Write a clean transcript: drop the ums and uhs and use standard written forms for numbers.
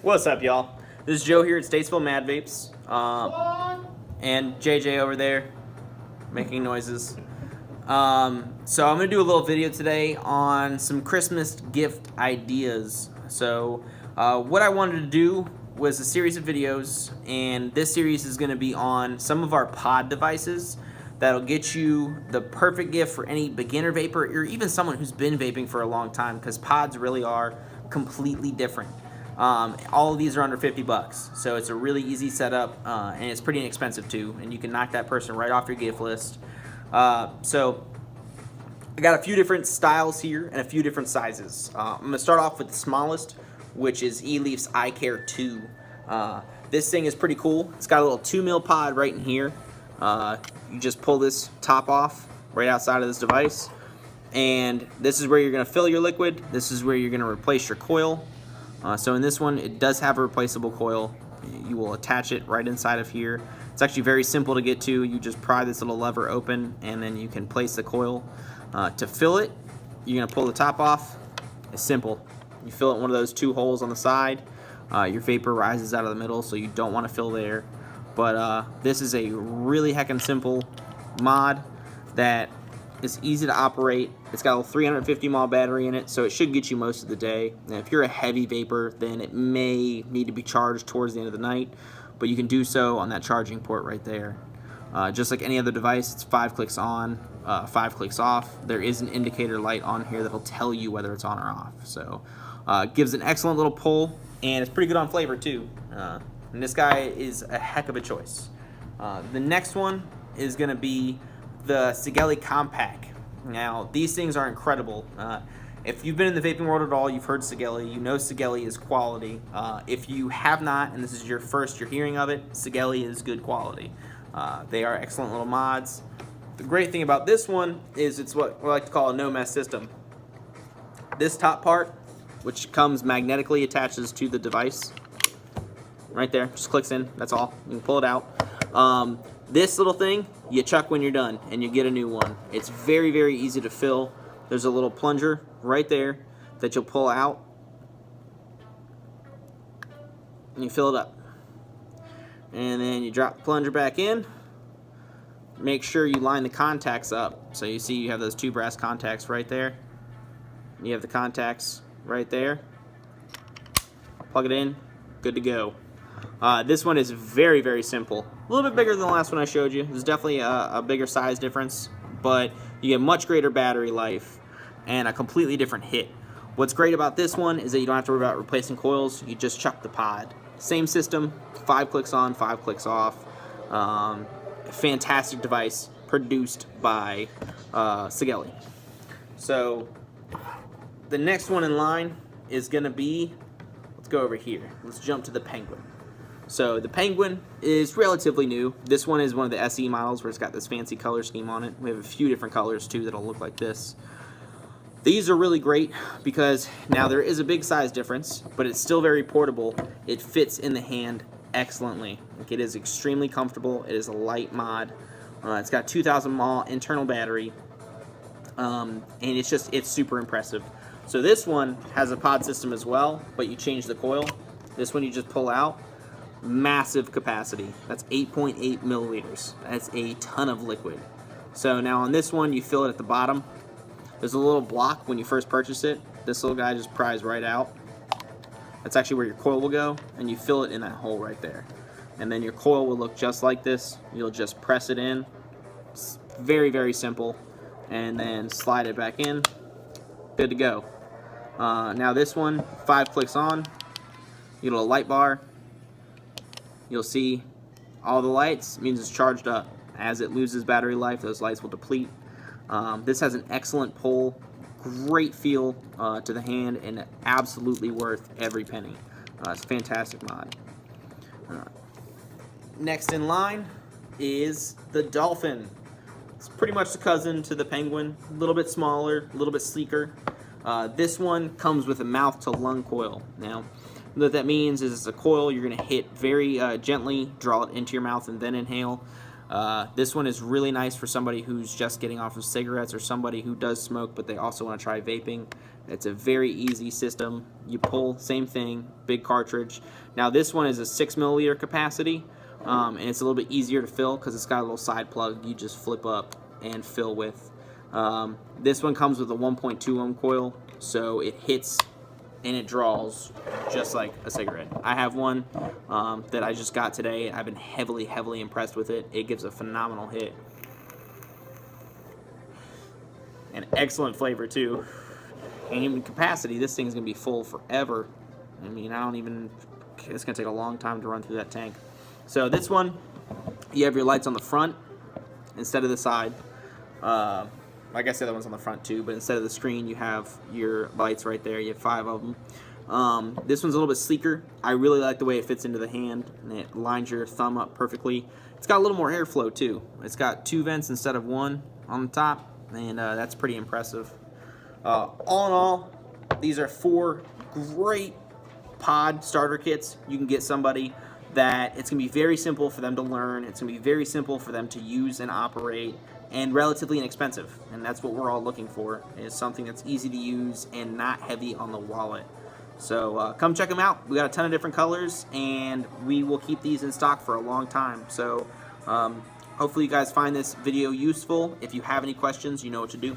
What's up, y'all? This is Joe here at Statesville Madvapes, and JJ over there making noises. So I'm gonna do a little video today on some Christmas gift ideas. So what I wanted to do was a series of videos, and this series is gonna be on some of our pod devices that'll get you the perfect gift for any beginner vapor or even someone who's been vaping for a long time, because pods really are completely different. All of these are under 50 bucks, so it's a really easy setup, and it's pretty inexpensive too, and you can knock that person right off your gift list. So I got a few different styles here and a few different sizes. I'm gonna start off with the smallest, which is Alief's iCare 2. This thing is pretty cool. It's got a little 2 mil pod right in here. You just pull this top off right outside of this device, and this is where you're gonna fill your liquid. This is where you're gonna replace your coil. So in this one, it does have a replaceable coil. You will attach it right inside of here. It's actually very simple to get to. You just pry this little lever open, and then you can place the coil. To fill it, you're gonna pull the top off. It's simple. You fill it in one of those 2 holes on the side. Your vapor rises out of the middle, so you don't want to fill there. But this is a really heckin' simple mod that is easy to operate. It's got a 350 mAh battery in it, so it should get you most of the day. Now, if you're a heavy vapor, then it may need to be charged towards the end of the night, but you can do so on that charging port right there. Just like any other device, it's 5 clicks on, 5 clicks off. There is an indicator light on here that'll tell you whether it's on or off. So it gives an excellent little pull, and it's pretty good on flavor too. And this guy is a heck of a choice. The next one is gonna be the Sigelei Compact. Now, these things are incredible. If you've been in the vaping world at all, you've heard Sigelei. You know Sigelei is quality. If you have not, and this is your first you're hearing of it, Sigelei is good quality. They are excellent little mods. The great thing about this one is it's what we like to call a no-mess system. This top part, which comes magnetically, attaches to the device. Right there, just clicks in, that's all. You can pull it out. This little thing, you chuck when you're done, and you get a new one. It's very, very easy to fill. There's a little plunger right there that you'll pull out, and you fill it up. And then you drop the plunger back in. Make sure you line the contacts up. So you see you have those 2 brass contacts right there. You have the contacts right there. Plug it in, good to go. This one is very, very simple. A little bit bigger than the last one I showed you. There's definitely a bigger size difference, but you get much greater battery life and a completely different hit. What's great about this one is that you don't have to worry about replacing coils. You just chuck the pod. Same system, 5 clicks on, 5 clicks off. Fantastic device produced by Sigelei. So the next one in line is gonna be, let's go over here. Let's jump to the Penguin. So the Penguin is relatively new. This one is one of the SE models where it's got this fancy color scheme on it. We have a few different colors too that'll look like this. These are really great because now there is a big size difference, but it's still very portable. It fits in the hand excellently. Like, it is extremely comfortable. It is a light mod. It's got 2,000 mAh internal battery, and it's super impressive. So this one has a pod system as well, but you change the coil. This one you just pull out. Massive capacity. That's 8.8 milliliters. That's a ton of liquid. So now on this one, you fill it at the bottom. There's a little block when you first purchase it. This little guy just pries right out. That's actually where your coil will go, and you fill it in that hole right there. And then your coil will look just like this. You'll just press it in. It's very, very simple. And then slide it back in. Good to go. Now this one, 5 clicks on. You get a light bar. You'll see all the lights. It means it's charged up. As it loses battery life, those lights will deplete. This has an excellent pull, great feel to the hand, and absolutely worth every penny. It's a fantastic mod. Next in line is the Dolphin. It's pretty much the cousin to the Penguin, a little bit smaller, a little bit sleeker. This one comes with a mouth to lung coil. Now, what that means is it's a coil you're going to hit very gently, draw it into your mouth, and then inhale. This one is really nice for somebody who's just getting off of cigarettes or somebody who does smoke but they also want to try vaping. It's a very easy system. You pull, same thing, big cartridge. Now this one is a 6 milliliter capacity, and it's a little bit easier to fill because it's got a little side plug you just flip up and fill with. This one comes with a 1.2 ohm coil, so it hits and it draws just like a cigarette. I have one that I just got today. I've been heavily impressed with it. It gives a phenomenal hit. And excellent flavor too. And even capacity, this thing's gonna be full forever. I mean, it's gonna take a long time to run through that tank. So this one, you have your lights on the front instead of the side. I guess the other one's on the front too, but instead of the screen, you have your lights right there. You have 5 of them. This one's a little bit sleeker. I really like the way it fits into the hand, and it lines your thumb up perfectly. It's got a little more airflow too. It's got 2 vents instead of 1 on the top, and that's pretty impressive. All in all, these are 4 great pod starter kits. You can get somebody that it's going to be very simple for them to learn. It's going to be very simple for them to use and operate, and relatively inexpensive. And that's what we're all looking for, is something that's easy to use and not heavy on the wallet. So come check them out. We got a ton of different colors, and we will keep these in stock for a long time. So hopefully you guys find this video useful. If you have any questions, you know what to do.